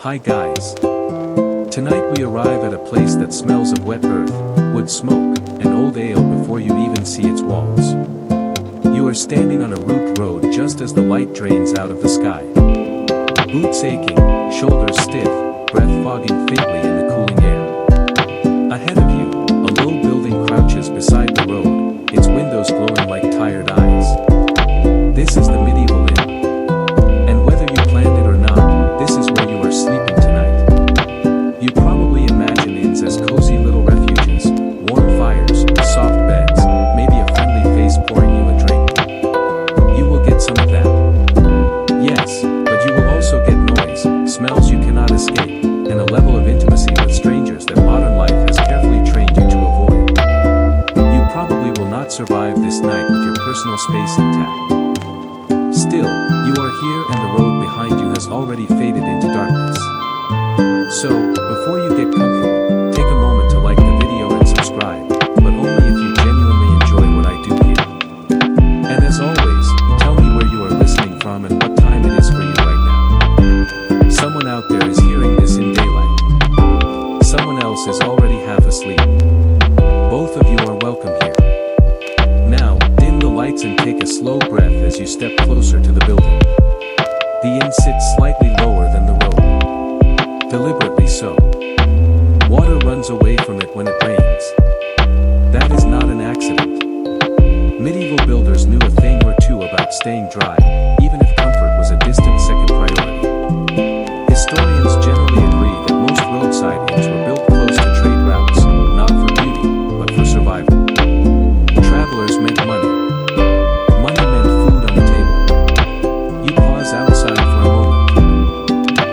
Hi guys. Tonight we arrive at a place that smells of wet earth, wood smoke, and old ale before you even see its walls. You are standing on a roofed road just as the light drains out of the sky. Boots aching, shoulders stiff, breath fogging faintly in the cooling air. Ahead of you, a low building crouches beside the road, its windows glowing like tired eyes. This is the medieval inn. And whether you planned it or not, this is where you are sleeping tonight. You probably imagine inns as cozy little refuges, warm fires, soft beds, maybe a friendly face pouring you a drink. You will get some of that. Yes, but you will also get noise, smells you cannot escape, and a level of intimacy with strangers that modern life has carefully trained you to avoid. You probably will not survive this night with your personal space intact. Still, you are here and the road behind you has already faded into darkness. So, before you get comfortable, take a moment to like the video and subscribe, but only if you genuinely enjoy what I do here. And as always, tell me where you are listening from and what time it is for you right now. Someone out there is hearing this in daylight. Someone else is already half asleep. Both of you are welcome here. Now, dim the lights and take a slow breath as you step closer to the building. The inn sits slightly lower than the road. Deliberately so. Water runs away from it when it rains. That is not an accident. Medieval builders knew a thing or two about staying dry, even if comfort was a distant second priority. Historians generally agree that most roadside inns were built close to trade routes, not for beauty, but for survival. Travelers meant money. Money meant food on the table. You pause outside for a moment.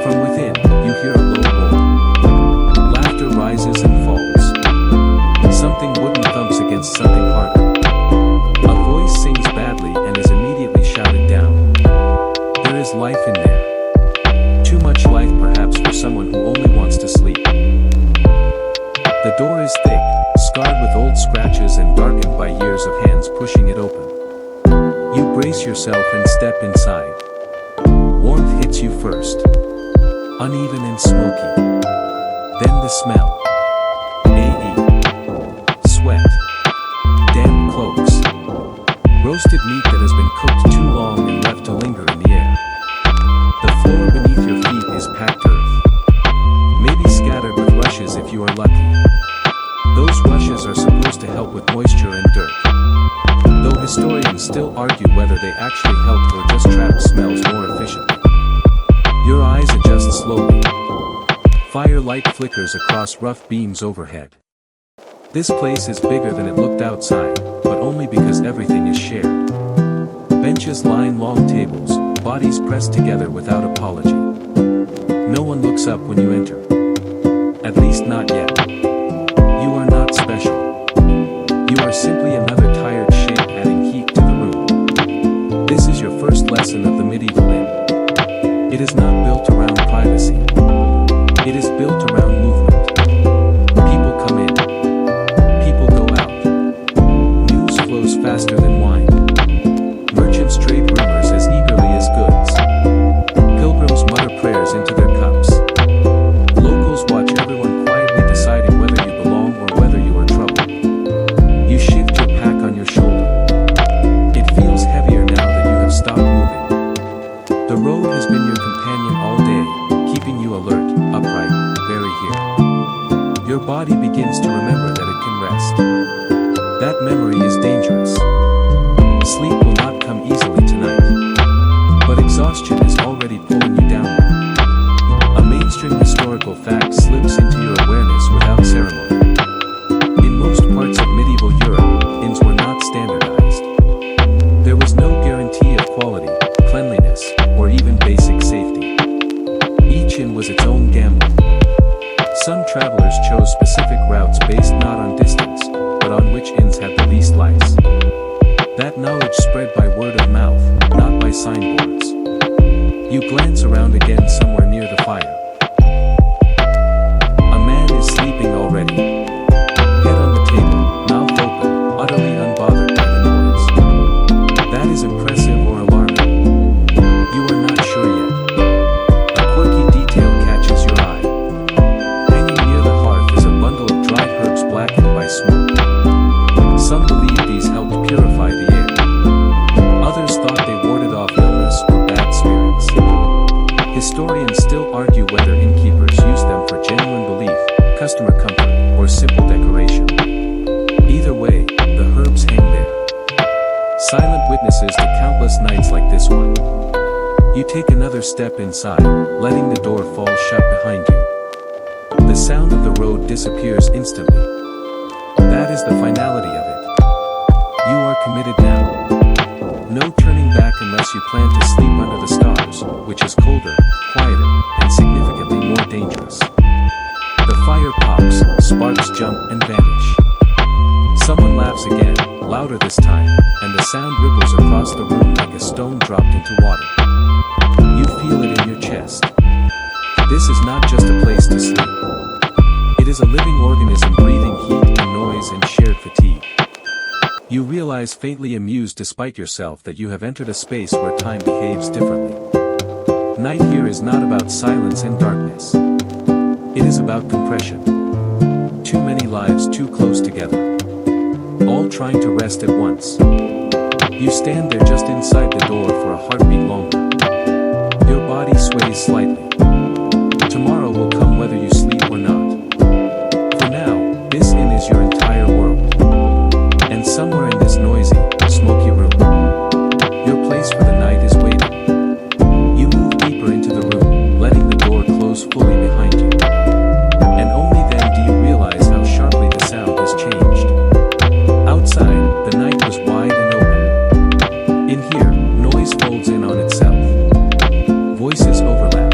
From within, you hear a low roar. Laughter rises and falls. Something wooden thumps against something harder. A voice sings badly and is immediately shouted down. There is life in there. Too much life perhaps for someone who only wants to sleep. The door is thick, scarred with old scratches and darkened by years of hands pushing it open. You brace yourself and step inside. Warmth hits you first. Uneven and smoky. Then the smell. Sweat. Damp cloaks. Roasted meat that has been cooked too long and left to linger in the air. The floor beneath your feet is packed earth. Maybe scattered with rushes if you are lucky. Those rushes are supposed to help with moisture and dirt. Though historians still argue whether they actually helped or just trapped smells more efficiently. Your eyes adjust slowly. Firelight flickers across rough beams overhead. This place is bigger than it looked outside, but only because everything is shared. Benches line long tables, bodies pressed together without apology. No one looks up when you enter. At least not yet. You are not special. You are simply another tired shape adding heat to the room. This is your first lesson of the medieval inn. It is not built around privacy. It is built around movement. People come in. People go out. News flows faster than wine. Merchants trade rumors as eagerly as goods. Pilgrims mutter prayers into their cups. Locals watch everyone quietly deciding whether you belong or whether you are trouble. You shift your pack on your shoulder. It feels heavier now that you have stopped moving. The road has been your companion all day, keeping you alert, upright, very here. Your body begins to remember that it can rest. That memory is dangerous. Sleep will not come easily tonight. But exhaustion is already pulling you downward. A mainstream historical fact slips into your awareness without ceremony. In most parts of medieval Europe, inns were not standardized. There was no guarantee of quality, cleanliness, or even basic safety. Each inn was its own gamble. Some travelers chose specific routes based not on distance, but on which inns had the least lice. That knowledge spread by word of mouth, not by signboards. You glance around again somewhere near the fire. A man is sleeping already. Head on the table, mouth open, utterly unbothered by the noise. That is impressive or alarming. You are not sure yet. A quirky detail catches still argue whether innkeepers use them for genuine belief, customer comfort, or simple decoration. Either way, the herbs hang there. Silent witnesses to countless nights like this one. You take another step inside, letting the door fall shut behind you. The sound of the road disappears instantly. That is the finality of it. You are committed now. No turning back unless you plan to sleep under the stars, which is colder, quieter, and significantly more dangerous. The fire pops, sparks jump and vanish. Someone laughs again, louder this time, and the sound ripples across the room like a stone dropped into water. You feel it in your chest. This is not just a place to sleep. It is a living organism breathing heat and noise and shared fatigue. You realize, faintly amused despite yourself, that you have entered a space where time behaves differently. Night here is not about silence and darkness. It is about compression. Too many lives too close together, all trying to rest at once. You stand there just inside the door for a heartbeat longer. Your body sways slightly. Tomorrow will come whether you sleep or not. For now, this inn is your entire world. And somewhere in this noisy, smoky room, your place for the night is waiting. You move deeper into the room, letting the door close fully behind you. And only then do you realize how sharply the sound has changed. Outside, the night was wide and open. In here, noise folds in on itself. Voices overlap.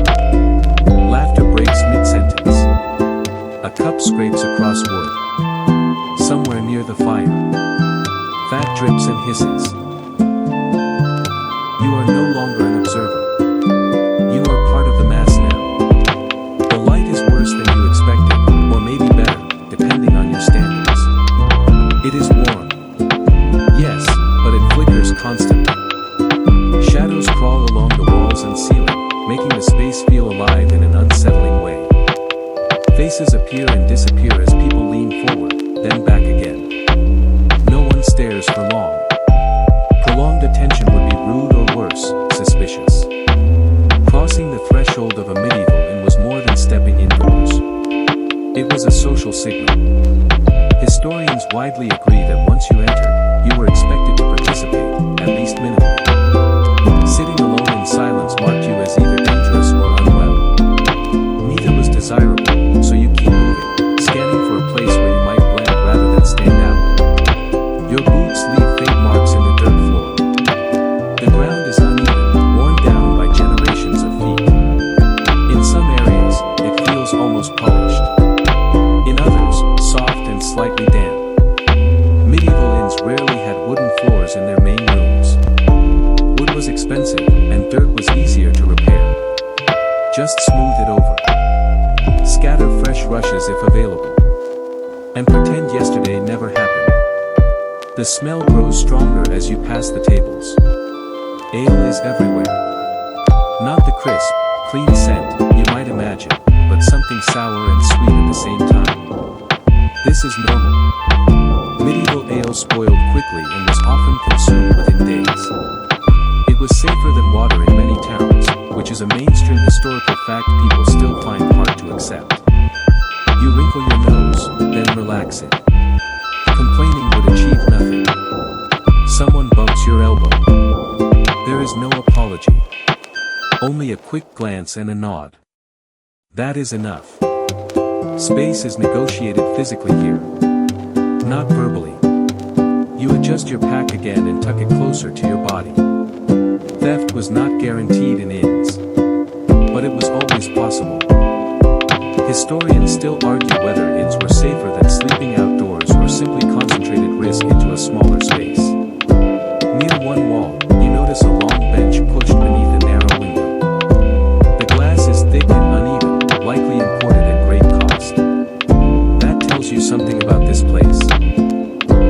Laughter breaks mid-sentence. A cup scrapes across wood. Somewhere near the fire, fat drips and hisses. You are no longer an observer. You are part of the mass now. The light is worse than you expected, or maybe better, depending on your standards. It is warm. Yes, but it flickers constantly. Shadows crawl along the walls and ceiling, making the space feel alive in an unsettling way. Faces appear and disappear as people lean forward, then back again. No one stares for long. Prolonged attention would be rude or worse, suspicious. Crossing the threshold of a medieval inn was more than stepping indoors. It was a social signal. Historians widely agree that once you entered, you were expected to participate, at least minimally. Sitting alone in silence marked you as either dangerous or unwell. Neither was desirable, so you keep moving, scanning for a place where you might blend rather than stand out. Your boots leave faint marks in the dirt floor. The ground is uneven, worn down by generations of feet. In some areas, it feels almost polished. In others, soft and slightly damp. Medieval inns rarely had wooden floors in their main rooms. Wood was expensive, and dirt was easier to repair. Just smooth it over. Scatter fresh rushes if available. And pretend yesterday never happened. The smell grows stronger as you pass the tables. Ale is everywhere. Not the crisp, clean scent you might imagine, but something sour and sweet at the same time. This is normal. Medieval ale spoiled quickly and was often consumed within days. It was safer than water in many towns, which is a mainstream historical fact people still find hard to accept. You wrinkle your nose, then relax it. Complaining would achieve nothing. Someone bumps your elbow. There is no apology. Only a quick glance and a nod. That is enough. Space is negotiated physically here, not verbally. You adjust your pack again and tuck it closer to your body. Theft was not guaranteed in inns, but it was always possible. Historians still argue whether inns were safer than sleeping outdoors or simply concentrated risk into a smaller space. Near one wall, you notice a long bench pushed beneath a narrow window. The glass is thick and uneven, likely imported at great cost. That tells you something about this place.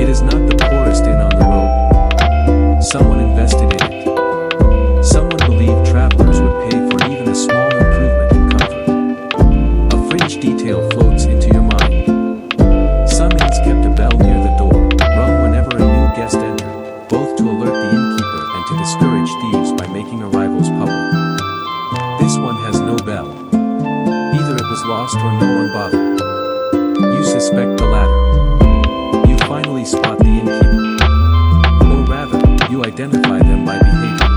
It is not the poorest inn on the road. Someone invested in it. Someone believed travelers would pay for even a small improvement in comfort. A fringe detail floats into your mind. Some inns kept a bell near the door, rung whenever a new guest was lost or no one bothered. You suspect the latter. You finally spot the innkeeper. Or rather, you identify them by behavior.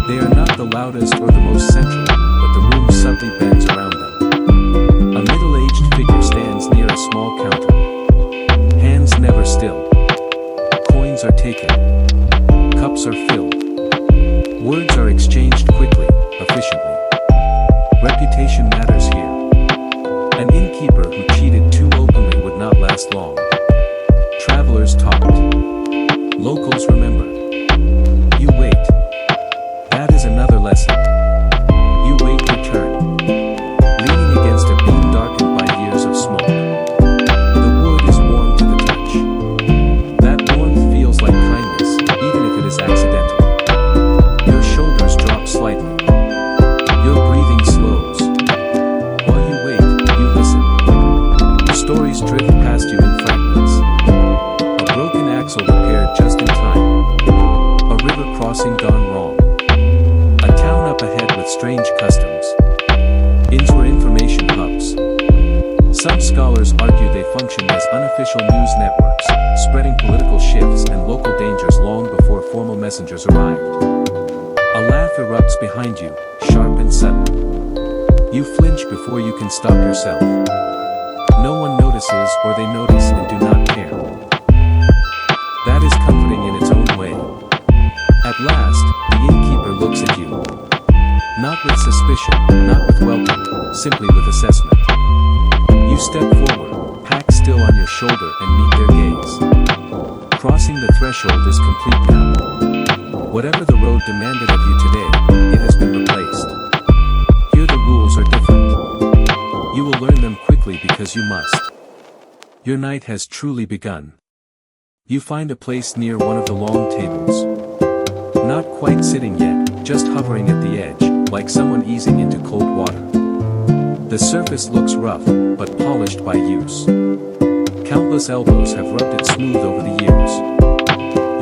They are not the loudest or the most central, but the room subtly bends around them. A middle-aged figure stands near a small counter. Hands never still. Coins are taken. Cups are filled. Words are exchanged quickly, efficiently. Reputation matters here. An innkeeper who cheated too openly would not last long. Travelers talked. Locals remembered. You wait. That is another lesson. You wait your turn. Leaning against a beam darkened by years of smoke. The wood is warm to the touch. That warmth feels like kindness, even if it is accidental. Your shoulders drop slightly. Your breathing slows. While you wait, you listen. Stories drift past you in fragments. A broken axle repaired just in time. A river crossing gone wrong. A town up ahead with strange customs. Inns were information hubs. Some scholars argue they function as unofficial news networks, spreading political shifts and local dangers long before formal messengers arrived. A laugh erupts behind you, sharp and sudden. You flinch before you can stop yourself. No one notices or they notice and do not care. That is comforting in its own way. At last, the innkeeper looks at you. Not with suspicion, not with welcome, simply with assessment. You step forward, pack still on your shoulder and meet their gaze. Crossing the threshold is complete now. Whatever the road demanded of you today, it has been replaced. Here the rules are different. You will learn them quickly because you must. Your night has truly begun. You find a place near one of the long tables. Not quite sitting yet, just hovering at the edge, like someone easing into cold water. The surface looks rough, but polished by use. Countless elbows have rubbed it smooth over the years.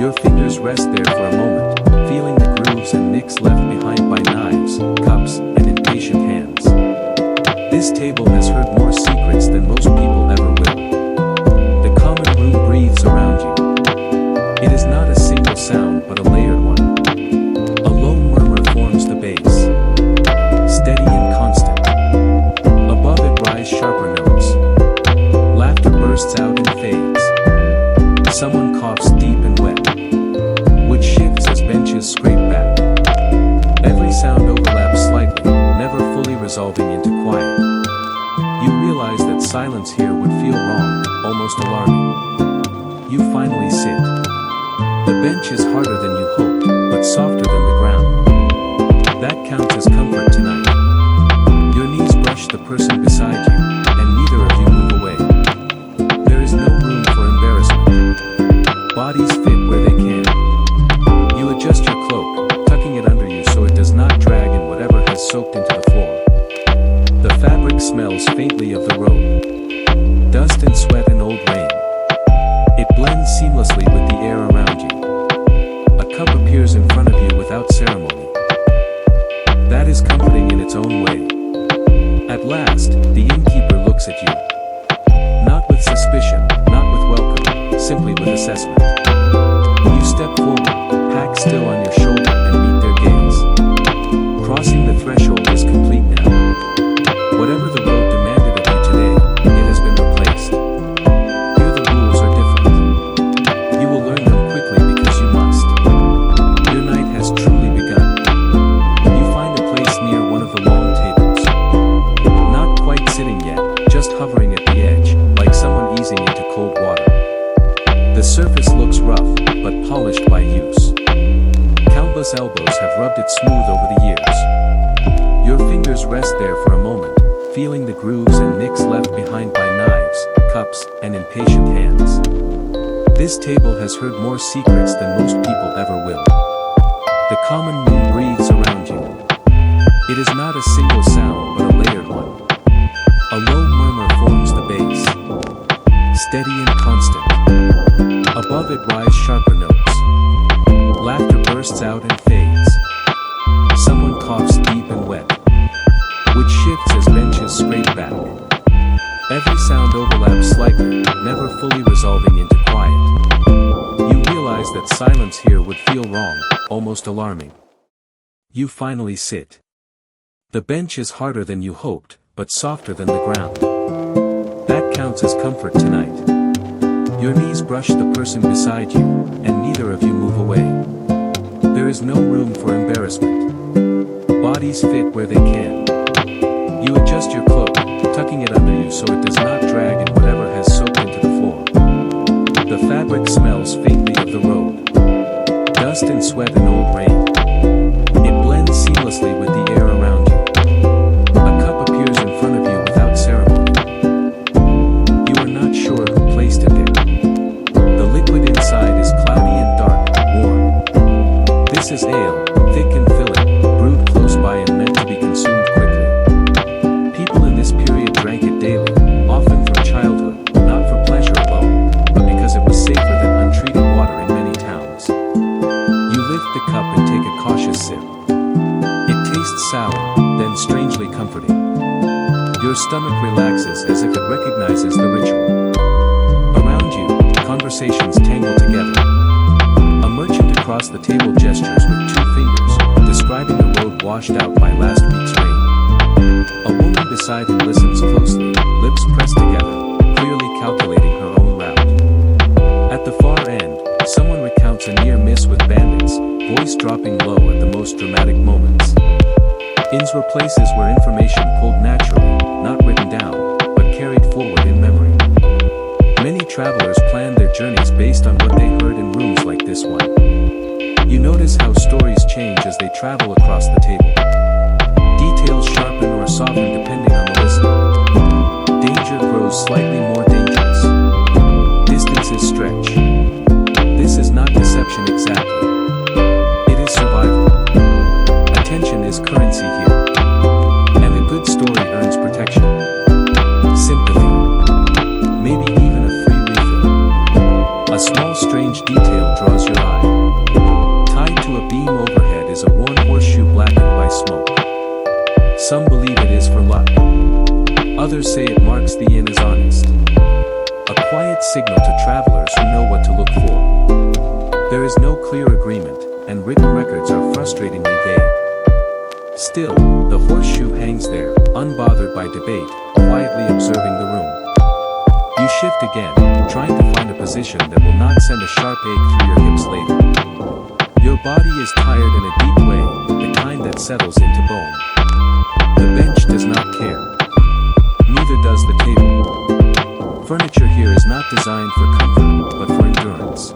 Your fingers rest there for a moment, feeling the grooves and nicks left behind by knives, cups, and impatient hands. This table has heard more secrets than most people ever will. The common room breathes around you. It is not a single sound but a layered one. A low murmur forms the base. Steady and constant. Above it rise sharper notes. Laughter bursts out and fades. Someone coughs deep and wet. Wood shifts as benches scrape back. Every sound overlaps slightly, never fully resolving into quiet. You realize that silence here would feel wrong, almost alarming. You finally sit. The bench is harder than you hoped, but softer than the ground. That counts as comfort tonight. Your knees brush the person beside you, and neither of you move away. There is no room for embarrassment. Bodies fit where they can. You adjust your cloak, tucking it under you so it does not drag in whatever has soaked into the floor. The fabric smells faintly of the road. Dust and sweat and old rain. It blends seamlessly with the air around you. A cup appears in front of you without ceremony. That is comforting in its own way. At last, the innkeeper looks at you. Not with suspicion, not with welcome, simply with assessment. You step forward, pack still on your shoulder and meet their gaze. Crossing the threshold is complete now. Whatever the road demanded of you today, it has been replaced. Here the rules are different. You will learn them quickly because you must. Your night has truly begun. You find a place near one of the long tables. Not quite sitting yet, just hovering at the edge, like someone easing into cold water. The surface looks rough, but polished by use. Countless elbows have rubbed it smooth over the years. Your fingers rest there for a moment, feeling the grooves and nicks left behind by knives, cups, and impatient hands. This table has heard more secrets than most people ever will. The common moon breathes around you. It is not a single sound but a layered one. A low murmur forms the base. Steady and constant. Above it rise sharper notes. Laughter bursts out and fades. Someone coughs deep and wet. Which shifts as benches scrape back. Every sound overlaps slightly, never fully resolving into quiet. You realize that silence here would feel wrong, almost alarming. You finally sit. The bench is harder than you hoped, but softer than the ground. That counts as comfort tonight. Your knees brush the person beside you, and neither of you move away. There is no room for embarrassment. Bodies fit where they can. You adjust your cloak, tucking it under you so it does not drag in whatever has soaked into the floor. The fabric smells faintly of the road. Dust and sweat and old rain. It blends seamlessly with the air around you. A cup appears in front of you without ceremony. You are not sure who placed it there. The liquid inside is cloudy and dark, warm. This is ale, thick and filling, brewed close by and meant to be consumed quickly. People in this period drank it daily, often from childhood, not for pleasure alone, but because it was safer than untreated water in many towns. You lift the cup and take a cautious sip. It tastes sour, then strangely comforting. Your stomach relaxes as if it recognizes the ritual. Around you, conversations tangle together. A merchant across the table gestures with 2 fingers, describing a road washed out by last week's rain. A woman beside him listens closely, lips pressed together, clearly calculating her own route. At the far end, someone recounts a near miss with bandits, voice dropping low at the most dramatic moments. Inns were places where information pulled naturally, not written down, but carried forward in memory. Many travelers planned their journeys based on what they heard in rooms like this one. You notice how stories change as they travel across the table. Details sharpen or soften depending on the listener. Danger grows slightly more dangerous. Distances stretch. This is not deception exactly. It is survival. Attention is currency here. And a good story earns protection. Sympathy. Maybe even a free refill. A small strange detail draws your eye. Tied to a beam overhead is a worn horseshoe blackened by smoke. Some believe it is for luck. Others say it marks the inn as honest. A quiet signal to travelers who know what to look for. There is no clear agreement, and written records are frustratingly vague. Still, the horseshoe hangs there, unbothered by debate, quietly observing the room. You shift again, trying to find a position that will not send a sharp ache through your hips later. Your body is tired in a deep way, the kind that settles into bone. The bench does not care. Neither does the table. Furniture here is not designed for comfort, but for endurance.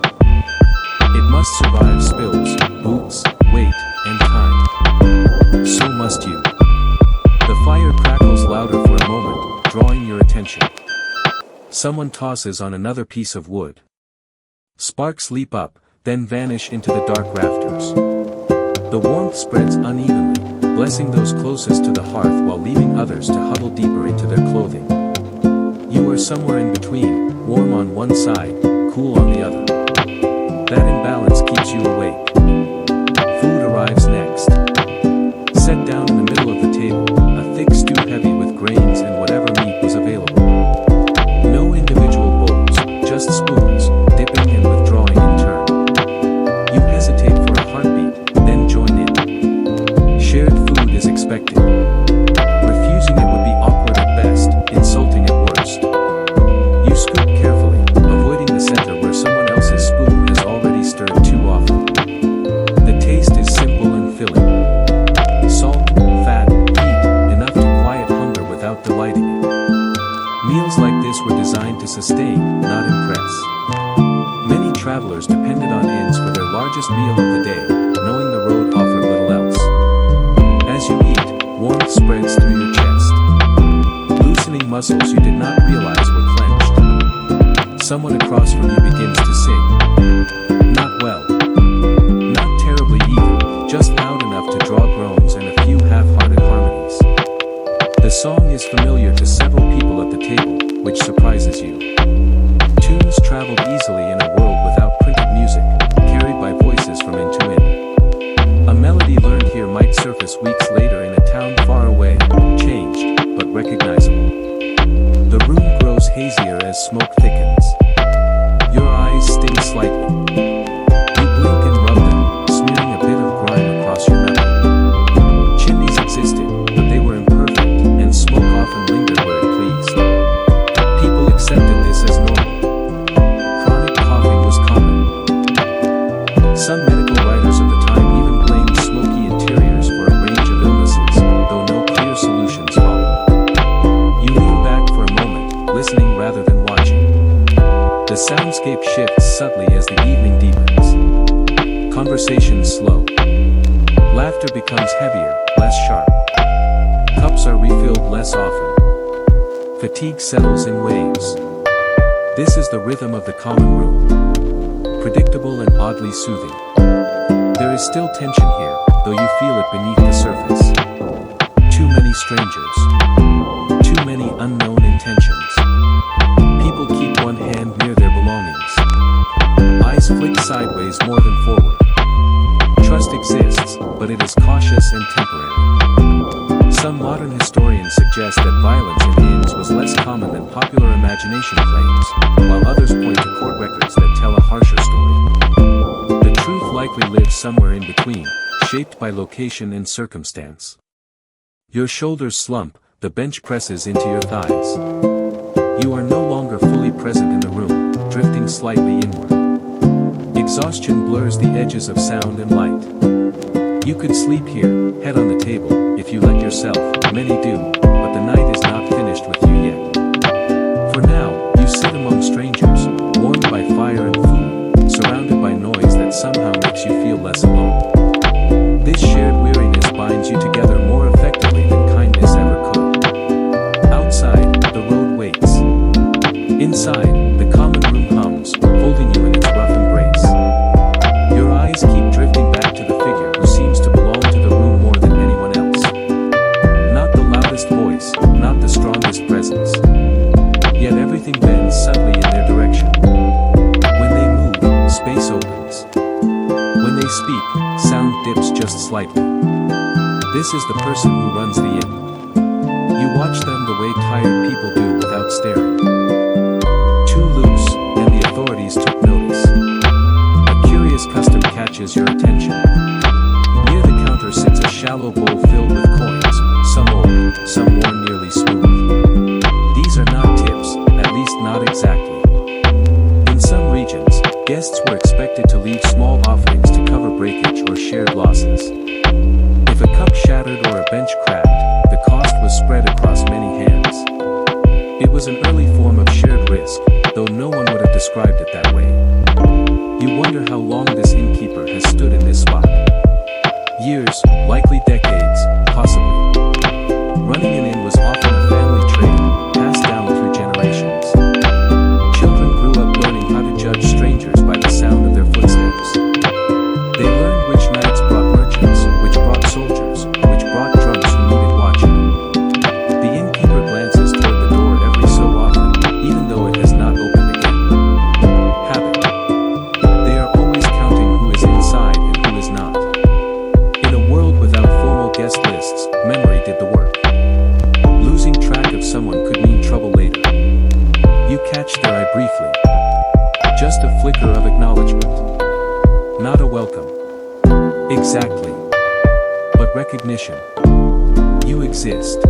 It must survive spills, boots, weight, and time. So must you. The fire crackles louder for a moment, drawing your attention. Someone tosses on another piece of wood. Sparks leap up, then vanish into the dark rafters. The warmth spreads unevenly, blessing those closest to the hearth while leaving others to huddle deeper into their clothing. You are somewhere in between, warm on one side, cool on the other. That imbalance keeps you awake. Food arrives next. Set down in the middle of the table, a thick stew heavy with grains and whatever meat was available. No individual bowls, just spoons, dipping and withdrawing in turn. You hesitate for a heartbeat, then join in. Shared food is expected. Refusing it would be awkward at best, insulting at worst. You scoop carefully, avoiding the center where someone else's spoon has already stirred too often. The taste is simple and filling. Salt, fat, heat, enough to quiet hunger without delighting it. Meals like this were designed to sustain, not impress. Many travelers depended on inns for their largest meal of the day, knowing the road offered little else. As you eat, warmth spreads through your chest. Loosening muscles you did not realize were clenched. Someone across from you begins to sing. Not well. Not terribly either, just loud enough to draw groans and a few half-hearted harmonies. The song is familiar to several people at the table, which surprises you. Tunes traveled easily in a world without printed music, carried by voices from inn to inn. A melody learned here might surface weeks later in a town far away, changed, but recognized. The soundscape shifts subtly as the evening deepens. Conversations slow. Laughter becomes heavier, less sharp. Cups are refilled less often. Fatigue settles in waves. This is the rhythm of the common room. Predictable and oddly soothing. There is still tension here, though you feel it beneath the surface. Too many strangers. Too many unknown intentions. People keep one hand near their belongings. Eyes flick sideways more than forward. Trust exists, but it is cautious and temporary. Some modern historians suggest that violence in inns was less common than popular imagination claims, while others point to court records that tell a harsher story. The truth likely lives somewhere in between, shaped by location and circumstance. Your shoulders slump, the bench presses into your thighs. You are no longer fully present in the room, drifting slightly inward. Exhaustion blurs the edges of sound and light. You could sleep here, head on the table, if you let yourself. Many do, but the night is not finished with you yet. For now, you sit among strangers, warmed by fire and food, surrounded by noise that somehow makes you feel less alone. This shared weariness binds you together more effectively than kindness ever could. Outside, the road waits. Inside, the common room hums, holding you in its rough embrace. Your eyes keep drifting back to the figure who seems to belong to the room more than anyone else. Not the loudest voice, not the strongest presence. Yet everything bends subtly in their direction. When they move, space opens. When they speak, sound dips just slightly. This is the person who runs the inn. You watch them the way tired people do without staring. Too loose, and the authorities took notice. A curious custom catches your attention. Near the counter sits a shallow bowl filled with coins, some old, some worn nearly smooth. These are not tips, at least not exactly. In some regions, guests were expected to leave small offerings to cover breakage or shared losses. If a cup shattered or a bench cracked, the cost was spread across many hands. It was an early form of shared risk, though no one would have described it that way. You wonder how long this innkeeper has stood in this spot. Years, likely decades, possibly. Running an inn was often a family trade, passed down through generations. Children grew up learning how to judge strangers by the sound of their footsteps. They learned which knights brought merchants, which brought soldiers, which brought drunks who needed watching. The innkeeper glances toward the door every so often, even though it has not opened again. Habit. They are always counting who is inside and who is not. In a world without formal guest lists, memory did the work. Losing track of someone could mean trouble later. You catch their eye briefly. Just a flicker of acknowledgement. Not a welcome. Exactly. But recognition. You exist.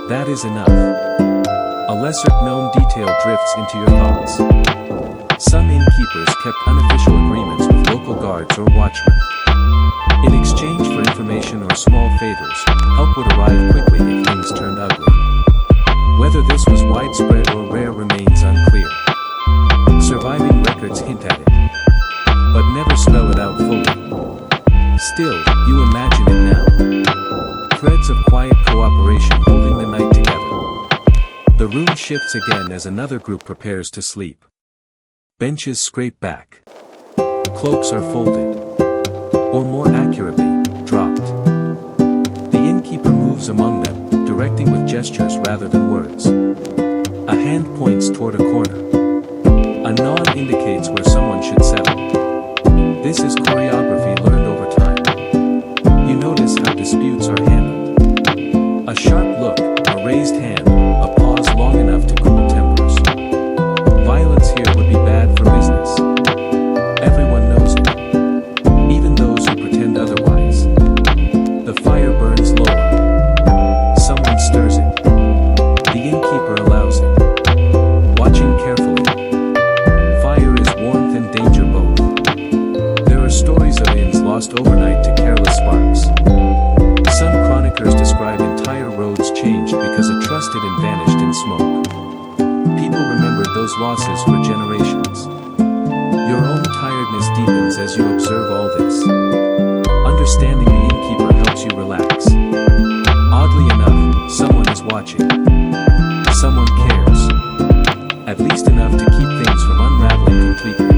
That is enough. A lesser-known detail drifts into your thoughts. Some innkeepers kept unofficial agreements with local guards or watchmen. In exchange for information or small favors, help would arrive quickly if things turned ugly. Whether this was widespread or rare remains unclear. Surviving records hint at it, but never spell it out fully. Still, you imagine it now. Threads of quiet cooperation holding the night together. The room shifts again as another group prepares to sleep. Benches scrape back. Cloaks are folded. Or more accurately, dropped. The innkeeper moves among them, directing with gestures rather than words. A hand points toward a corner. A nod indicates where someone should settle. This is choreography learned over time. You notice how disputes are handled. A sharp look, a raised hand, a pause long enough to cool tempers. Violence here would be bad for business. Everyone knows it. Even those who pretend otherwise. The fire burns lower. Someone stirs it. The innkeeper allows it. Watching carefully. Fire is warmth and danger both. There are stories of inns lost overnight to careless sparks. Some chroniclers describe entire roads changed because a trusted inn vanished in smoke. People remembered those losses for generations. Your own tiredness deepens as you observe all this. Understanding the innkeeper helps you relax. Oddly enough, someone is watching. Someone cares. At least enough to keep things from unraveling completely.